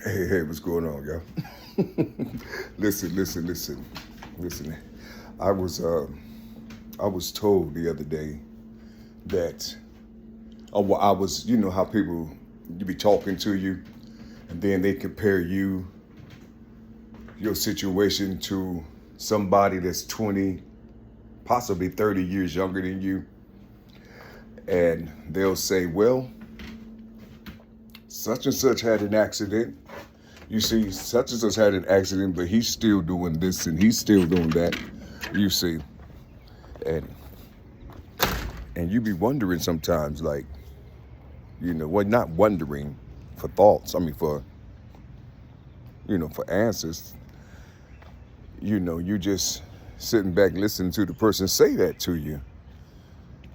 Hey, what's going on, y'all? Listen. I was uh, I was told the other day that well, I was, you know how people you be talking to you, and then they compare your situation to somebody that's 20, possibly 30 years younger than you, and they'll say, well, such and such had an accident. You see, such and such had an accident, but he's still doing this and he's still doing that. You see, and you be wondering sometimes, like, well, not wondering for thoughts. I mean, for answers. You just sitting back listening to the person say that to you.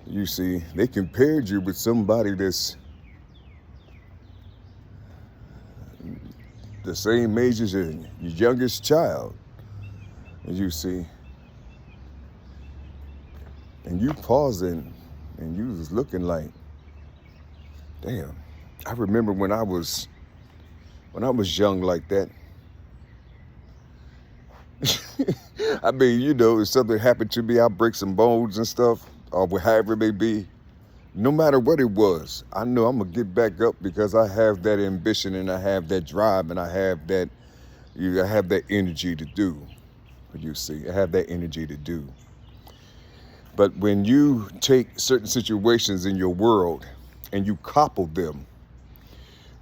You see, they compared you with somebody that's the same age as your youngest child. You see, and you pausing and you was looking like, damn, I remember when I was young like that. I mean, if something happened to me, I break some bones and stuff, or however it may be. No matter what it was, I know I'm gonna get back up because I have that ambition and I have that drive and I have that energy to do. You see, I have that energy to do. But when you take certain situations in your world and you couple them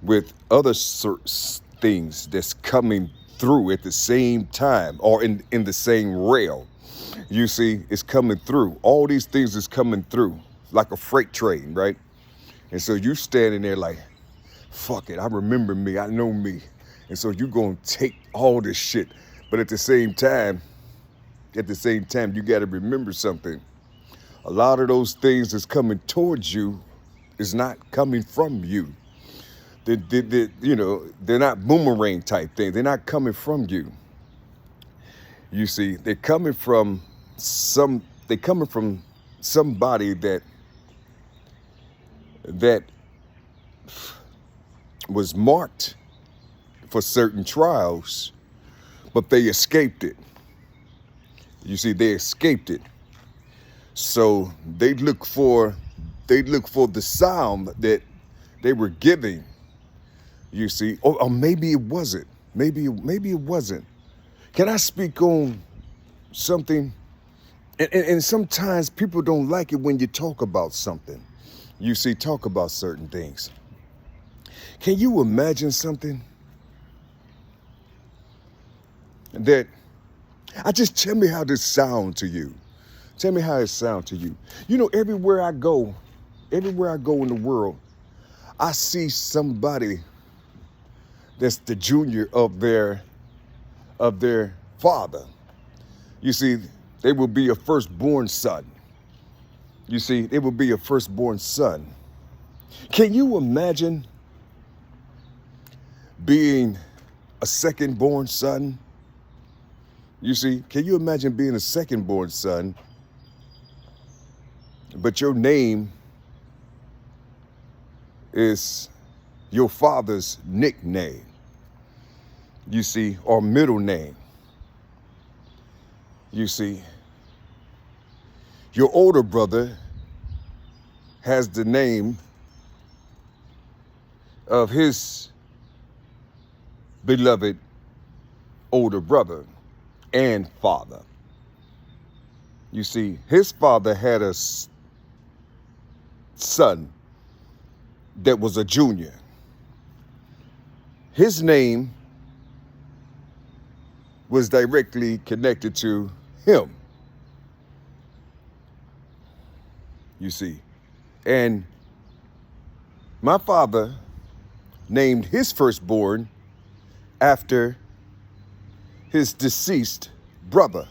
with other things that's coming through at the same time or in the same rail, you see, it's coming through. All these things is coming through like a freight train, right? And so you standing there like, fuck it, I remember me, I know me. And so you gonna take all this shit. But at the same time, you gotta remember something. A lot of those things that's coming towards you is not coming from you. They're not boomerang type things. They're not coming from you. You see, they're coming from somebody that was marked for certain trials, but they escaped it. You see, they escaped it. So they look for the sound that they were giving. You see, or maybe it wasn't. Maybe it wasn't. Can I speak on something? And sometimes people don't like it when you talk about something. You see, talk about certain things. Can you imagine something that tell me how this sound to you. Tell me how it sound to you. Everywhere I go in the world, I see somebody that's the junior of their father. You see, they will be a firstborn son. You see, they will be a firstborn son. Can you imagine being a secondborn son? You see, can you imagine being a secondborn son, but your name is your father's nickname, you see, or middle name? You see, your older brother has the name of his beloved older brother and father. You see, his father had a son that was a junior. His name was directly connected to him. You see, and my father named his firstborn after his deceased brother.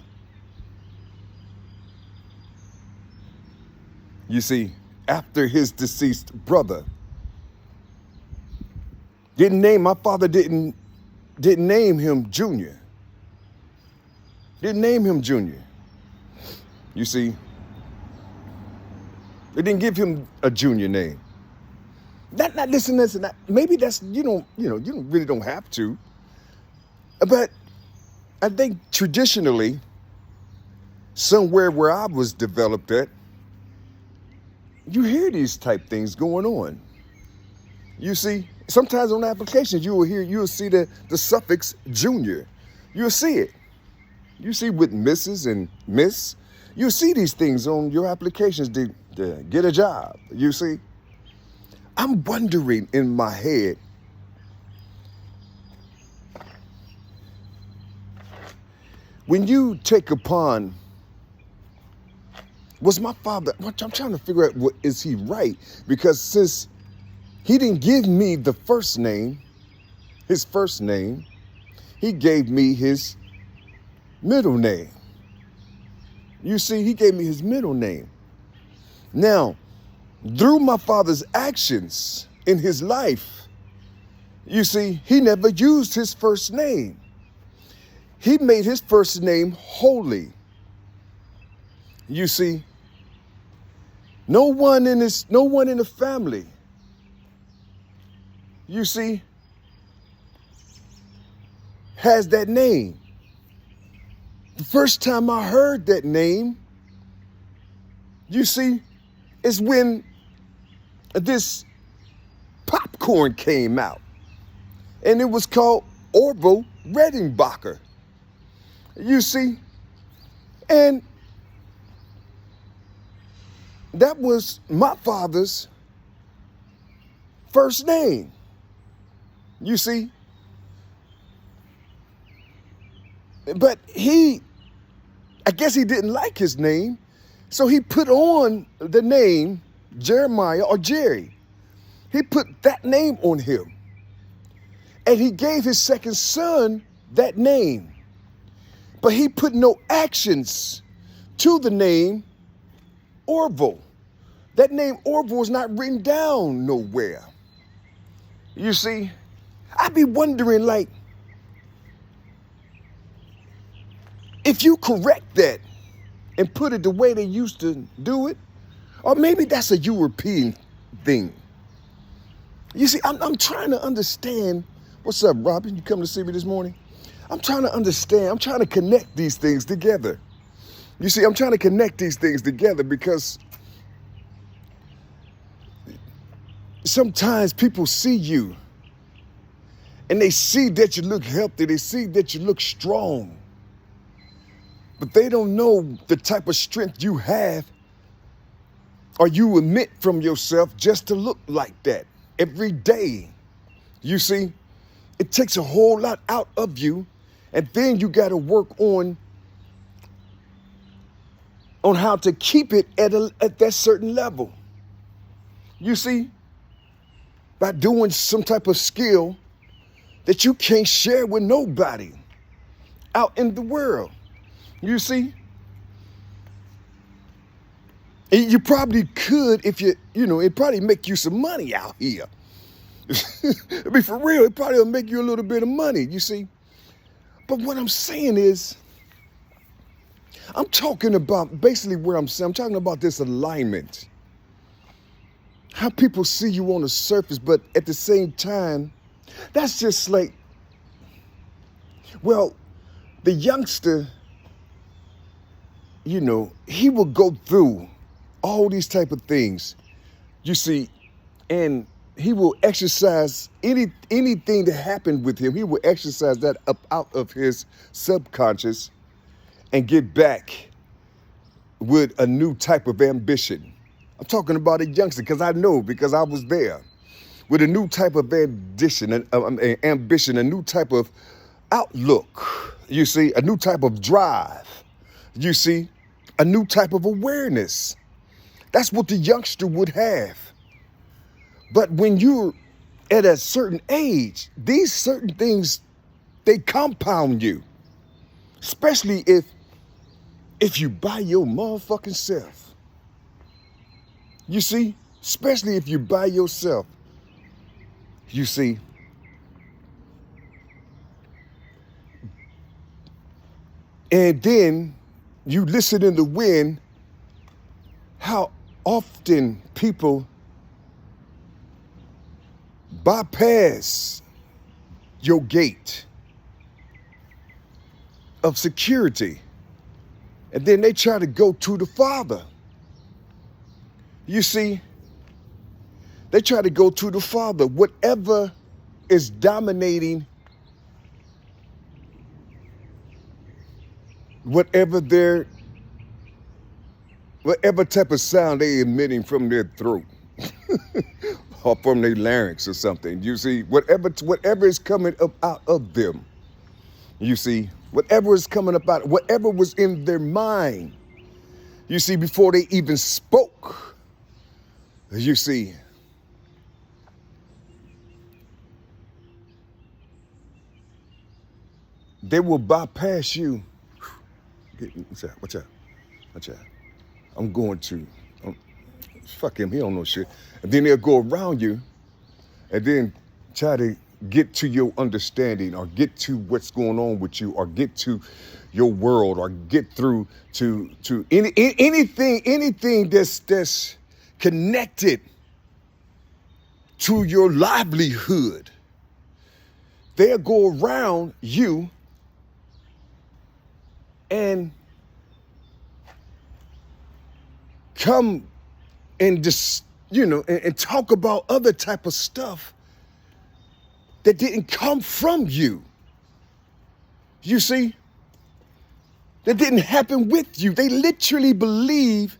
You see, after his deceased brother. My father didn't name him Junior. Didn't name him Junior. You see, they didn't give him a junior name. Not listen. Maybe that's you really don't have to. But I think traditionally, somewhere where I was developed at, you hear these type things going on. You see, sometimes on applications you'll see the suffix junior. You'll see it. You see with Mrs. and Miss. You see these things on your applications to get a job. You see, I'm wondering in my head, when you take upon, was my father, I'm trying to figure out, is he right? Because since he didn't give me the first name, his first name, he gave me his middle name. You see, he gave me his middle name. Now, through my father's actions in his life, you see, he never used his first name. He made his first name holy. You see, no one in the family, you see, has that name. The first time I heard that name, you see, is when this popcorn came out. And it was called Orville Redenbacher. You see, and that was my father's first name. You see, but I guess he didn't like his name, so he put on the name Jeremiah or Jerry. He put that name on him. And he gave his second son that name. But he put no actions to the name Orville. That name Orville was not written down nowhere. You see, I'd be wondering, like, if you correct that and put it the way they used to do it, or maybe that's a European thing. You see, I'm trying to understand. What's up, Robin? You come to see me this morning? I'm trying to understand. I'm trying to connect these things together. You see, I'm trying to connect these things together because sometimes people see you and they see that you look healthy. They see that you look strong. But they don't know the type of strength you have or you emit from yourself just to look like that every day. You see, it takes a whole lot out of you, and then you got to work on how to keep it at that certain level. You see, by doing some type of skill that you can't share with nobody out in the world. You see, and you probably could if it'd probably make you some money out here. I mean, for real, it probably will make you a little bit of money, you see. But what I'm saying is, I'm talking about basically where I'm talking about this alignment. How people see you on the surface, but at the same time, that's just like, well, the youngster, he will go through all these type of things, you see, and he will exercise anything that happened with him. He will exercise that up out of his subconscious and get back with a new type of ambition. I'm talking about a youngster because I know, because I was there, with a new type of ambition, a new type of outlook, you see, a new type of drive, you see, a new type of awareness. That's what the youngster would have. But when you're at a certain age, these certain things, they compound you. Especially if you by your motherfucking self. You see? Especially if you by yourself. You see? And then you listen in the wind, how often people bypass your gate of security, and then they try to go to the Father. You see, they try to go to the Father. Whatever is dominating, whatever type of sound they emitting from their throat or from their larynx or something. You see, whatever is coming up out of them. You see, whatever is coming up out, whatever was in their mind. You see, before they even spoke. You see, they will bypass you. Watch out. I'm going to, fuck him, he don't know shit. And then they'll go around you and then try to get to your understanding or get to what's going on with you or get to your world or get through to anything that's connected to your livelihood. They'll go around you and come and just, and talk about other type of stuff that didn't come from you. You see? That didn't happen with you. They literally believe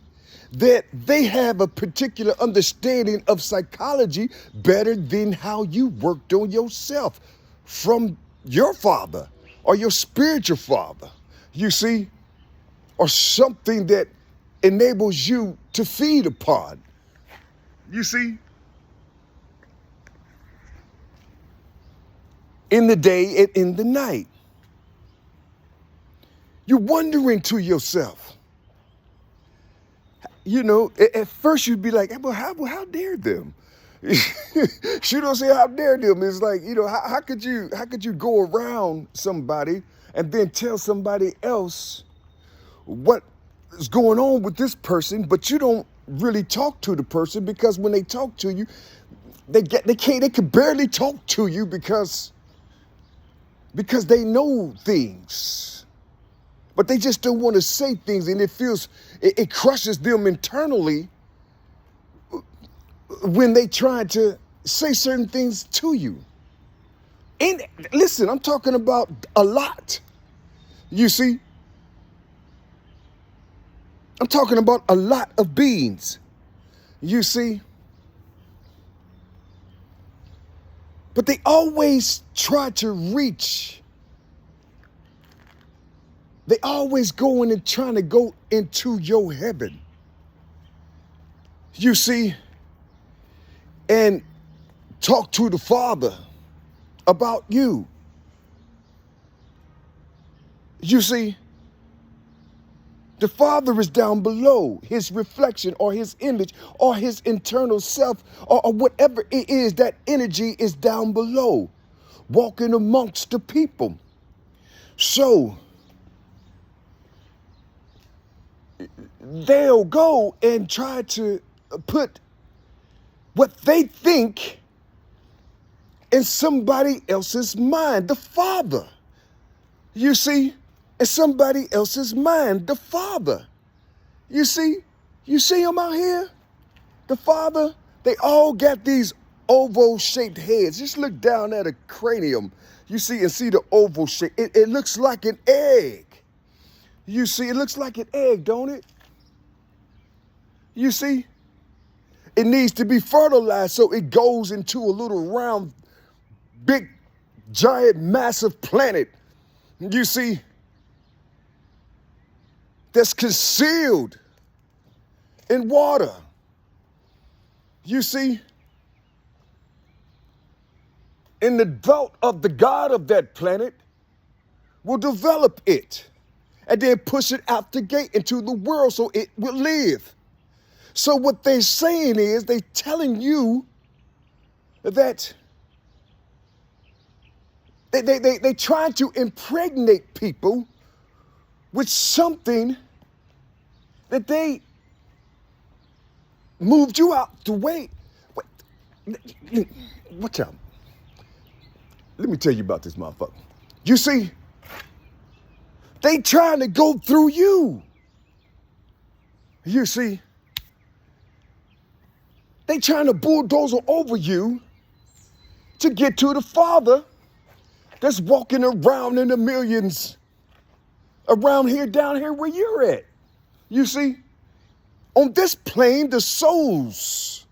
that they have a particular understanding of psychology better than how you worked on yourself from your father or your spiritual father. You see? Or something that enables you to feed upon. You see? In the day and in the night. You're wondering to yourself. At first you'd be like, well, how dare them? You don't say how dare them. It's like, how could you go around somebody and then tell somebody else what is going on with this person, but you don't really talk to the person, because when they talk to you, they can barely talk to you because they know things, but they just don't want to say things, and it crushes them internally when they try to say certain things to you. And listen, I'm talking about a lot. You see? I'm talking about a lot of beings. You see? But they always try to reach. They always going and trying to go into your heaven. You see? And talk to the Father about you. You see? The Father is down below. His reflection or his image or his internal self or whatever it is, that energy is down below, walking amongst the people. So they'll go and try to put what they think in somebody else's mind, the Father. You see? In somebody else's mind, the Father. You see them out here? The Father, they all got these oval-shaped heads. Just look down at a cranium, you see, and see the oval shape. It looks like an egg. You see, it looks like an egg, don't it? You see? It needs to be fertilized, so it goes into a little round, big, giant, massive planet. You see? That's concealed in water. You see? And the thought of the God of that planet will develop it and then push it out the gate into the world so it will live. So what they're saying is they're telling you that they try to impregnate people with something that they moved you out the way. watch out. Let me tell you about this motherfucker. You see, they trying to go through you. You see, they trying to bulldozer over you to get to the Father that's walking around in the millions around here, down here where you're at. You see, on this plane, the souls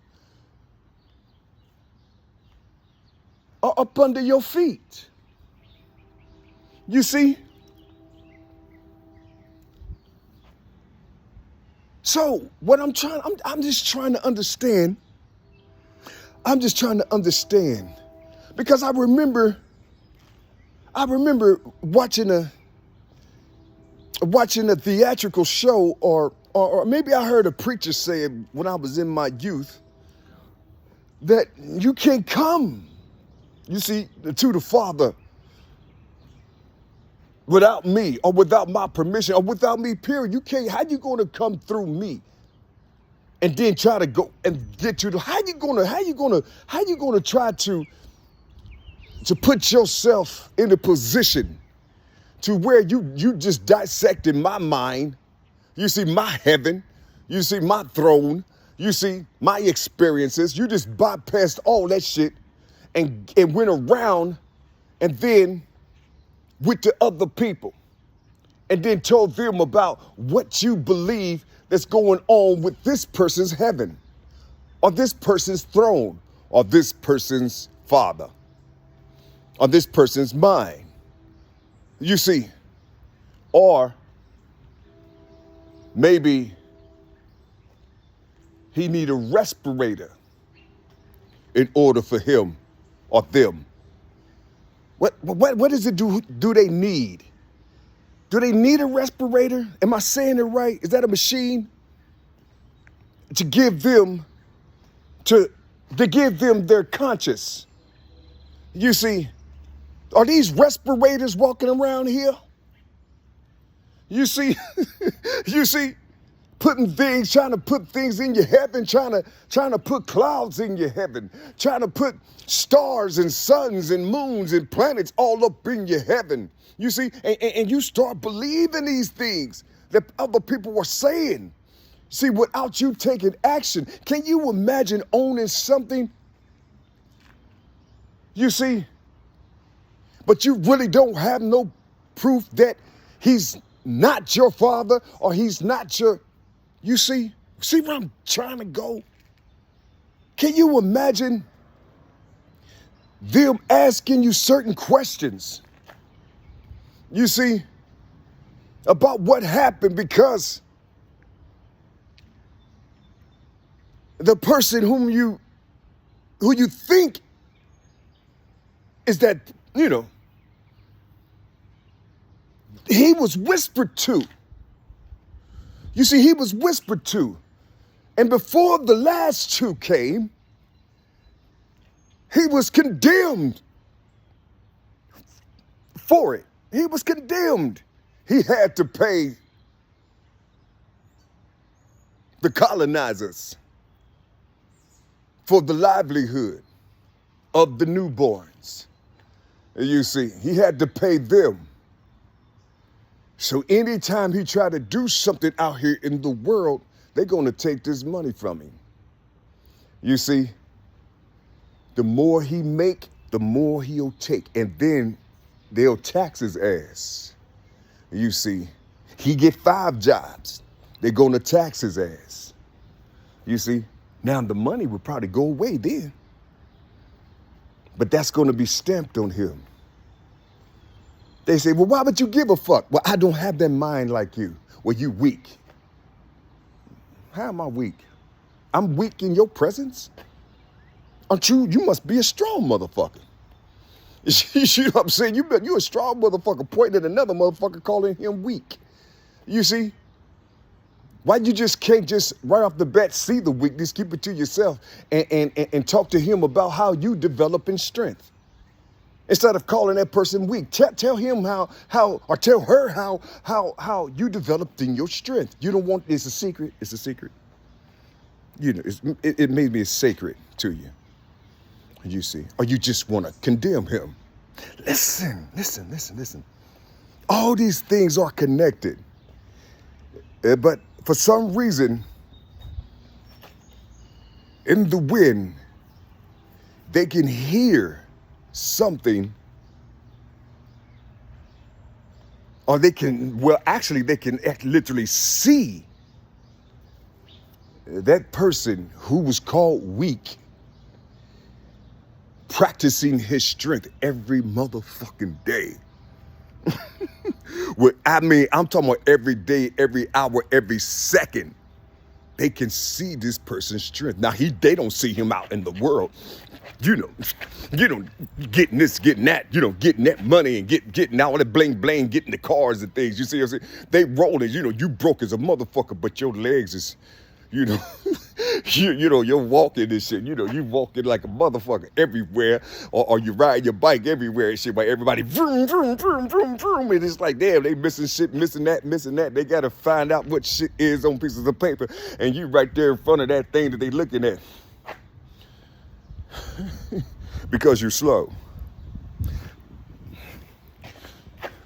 are up under your feet. You see? So what I'm just trying to understand. I'm just trying to understand. Because I remember watching a theatrical show, or maybe I heard a preacher say it when I was in my youth, that you can't come, you see, to the Father without me, or without my permission, or without me, period. You can't. How you going to come through me and then try to go and get to the, how you going to try to put yourself in a position to where you just dissected my mind, you see my heaven, you see my throne, you see my experiences, you just bypassed all that shit and went around and then with the other people and then told them about what you believe that's going on with this person's heaven or this person's throne or this person's Father or this person's mind. You see, or maybe he need a respirator in order for him or them. What is it do they need? Do they need a respirator? Am I saying it right? Is that a machine to give them their conscience? You see, are these respirators walking around here? You see, trying to put things in your heaven, trying to put clouds in your heaven, trying to put stars and suns and moons and planets all up in your heaven. You see, and you start believing these things that other people were saying. See, without you taking action, can you imagine owning something? You see, but you really don't have no proof that he's not your Father or he's not your, you see where I'm trying to go? Can you imagine them asking you certain questions, you see, about what happened because the person who you think is that, you know, he was whispered to. You see, he was whispered to. And before the last two came, he was condemned for it. He was condemned. He had to pay the colonizers for the livelihood of the newborns. You see, he had to pay them. So anytime he tried to do something out here in the world, they're going to take this money from him. You see, the more he make, the more he'll take. And then they'll tax his ass. You see, he get 5 jobs. They're going to tax his ass. You see, now the money would probably go away then. But that's going to be stamped on him. They say, well, why would you give a fuck? Well, I don't have that mind like you. Well, you weak. How am I weak? I'm weak in your presence? Aren't you? You must be a strong motherfucker. You know what I'm saying? You're a strong motherfucker pointing at another motherfucker calling him weak. You see? Why you just can't just right off the bat see the weakness, keep it to yourself and talk to him about how you develop in strength? Instead of calling that person weak, tell him how or tell her how you developed in your strength. You don't want, it's a secret. It's a secret. You know, it made me sacred to you. You see, or you just want to condemn him. Listen, listen, listen, listen. All these things are connected. But for some reason, in the wind, they can hear something, or they can, well, actually, they can literally see that person who was called weak practicing his strength every motherfucking day. Well, I mean, I'm talking about every day, every hour, every second. They can see this person's strength. Now, they don't see him out in the world, getting this, getting that, getting that money and getting all that bling bling, getting the cars and things. You see what I'm saying? They rolling, you broke as a motherfucker, but your legs is, you're walking this shit. You walking like a motherfucker everywhere, or you ride your bike everywhere and shit. But everybody vroom, vroom, vroom, vroom, vroom. And it's like, damn, they missing shit, missing that, missing that. They got to find out what shit is on pieces of paper. And you right there in front of that thing that they looking at. Because you're slow.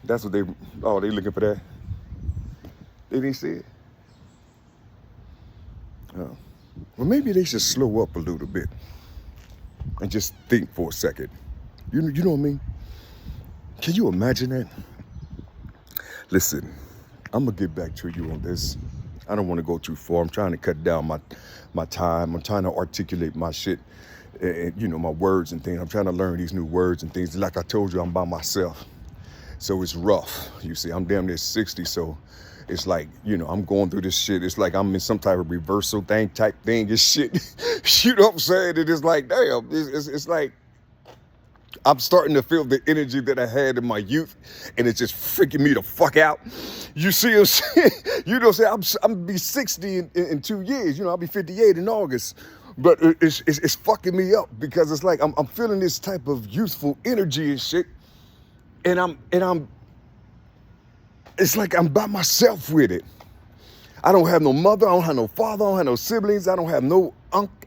That's what they looking for that. They didn't see it. Oh. Well, maybe they should slow up a little bit and just think for a second. You know what I mean? Can you imagine that? Listen, I'm going to get back to you on this. I don't want to go too far. I'm trying to cut down my time. I'm trying to articulate my shit, and my words and things. I'm trying to learn these new words and things. Like I told you, I'm by myself. So it's rough. You see, I'm damn near 60, so it's like, I'm going through this shit. It's like I'm in some type of reversal type thing and shit. You know what I'm saying? And it's like, damn, it's like I'm starting to feel the energy that I had in my youth, and it's just freaking me the fuck out. You see what I'm saying? You know what I'm saying? I'm going to be 60 in 2 years. I'll be 58 in August. But it's fucking me up because it's like I'm feeling this type of youthful energy and shit. And it's like I'm by myself with it. I don't have no mother, I don't have no father, I don't have no siblings, I don't have no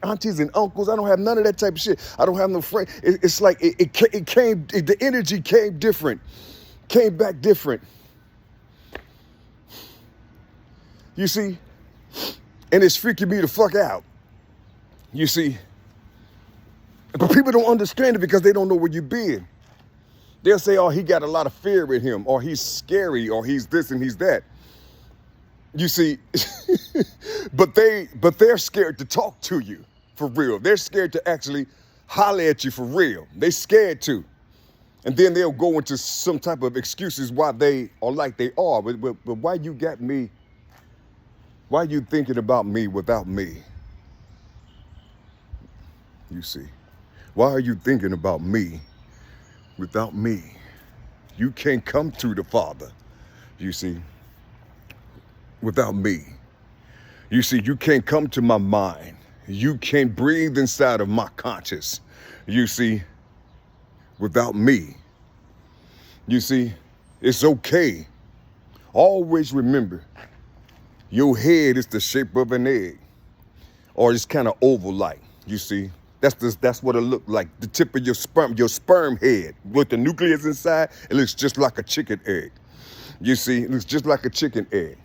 aunties and uncles, I don't have none of that type of shit. I don't have no friend. It's like the energy came different, came back different. You see? And it's freaking me the fuck out. You see? But people don't understand it because they don't know where you've been. They'll say, oh, he got a lot of fear in him, or he's scary, or he's this and he's that. You see, but they're scared to talk to you for real. They're scared to actually holler at you for real. They're scared to. And then they'll go into some type of excuses why they are like they are. But why you got me? Why you thinking about me without me? You see, why are you thinking about me without me? You can't come to the Father, you see, without me. You see, you can't come to my mind. You can't breathe inside of my conscience, you see, without me. You see, it's okay. Always remember, your head is the shape of an egg, or it's kind of oval-like, you see. That's what it looked like. The tip of your sperm head with the nucleus inside, it looks just like a chicken egg. You see, it looks just like a chicken egg.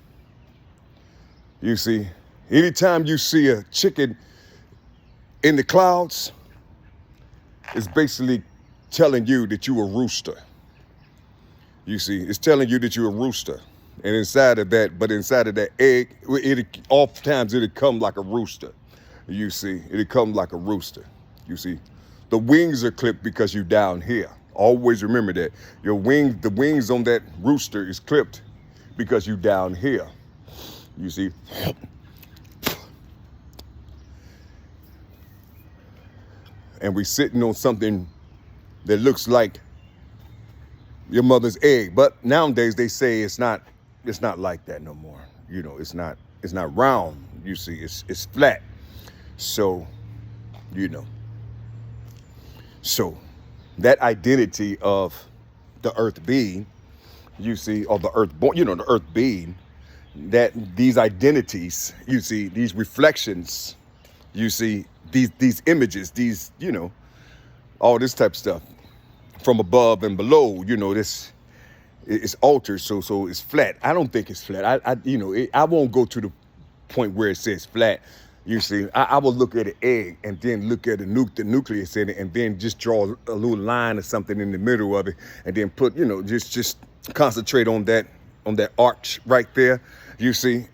You see, anytime you see a chicken in the clouds, it's basically telling you that you're a rooster. You see, it's telling you that you're a rooster. And inside of that egg, oftentimes it'll come like a rooster. You see, it'll come like a rooster. You see, the wings are clipped because you're down here. Always remember that. The wings on that rooster is clipped because you're down here. You see. And we're sitting on something that looks like your mother's egg. But nowadays they say it's not like that no more. It's not round. You see, it's flat. So, so that identity of the earth being, you see, or the earth born, the earth being, that these identities, you see, these reflections, you see, these images, these, all this type of stuff from above and below. This it's altered, so it's flat. I don't think it's flat. I won't go to the point where it says flat. You see, I will look at an egg and then look at the nucleus in it, and then just draw a little line or something in the middle of it, and then put, just concentrate on that arch right there. You see,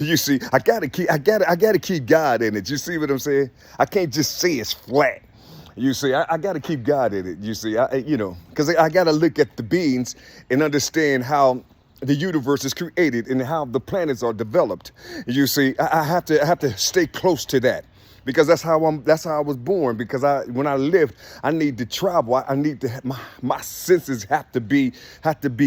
you see, I gotta keep God in it. You see what I'm saying? I can't just say it's flat. You see, I got to keep God in it. You see, because I got to look at the beings and understand how the universe is created and how the planets are developed. You see, I have to stay close to that, because that's how I was born. Because when I lived, I need to travel. I need to have my senses have to be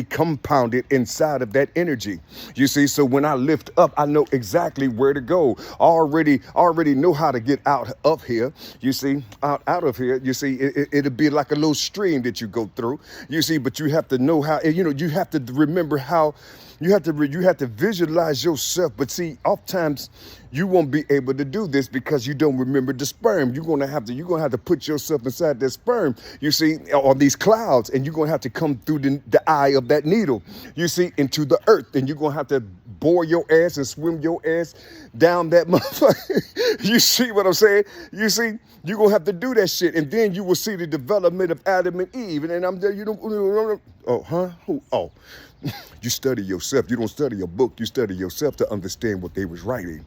compounded inside of that energy. You see, so when I lift up, I know exactly where to go. I already know how to get out of here. You see, out of here. You see, it'll be like a little stream that you go through. You see, but you have to know how. You have to remember how. You have to visualize yourself. But see, oftentimes you won't be able to do this because you don't remember the sperm. You're gonna have to put yourself inside that sperm, you see, or these clouds, and you're gonna have to come through the eye of that needle, you see, into the earth, and you're gonna have to bore your ass and swim your ass down that motherfucker. You see what I'm saying? You see, you're gonna have to do that shit, and then you will see the development of Adam and Eve. And then I'm there, you study yourself. You don't study a book. You study yourself to understand what they was writing.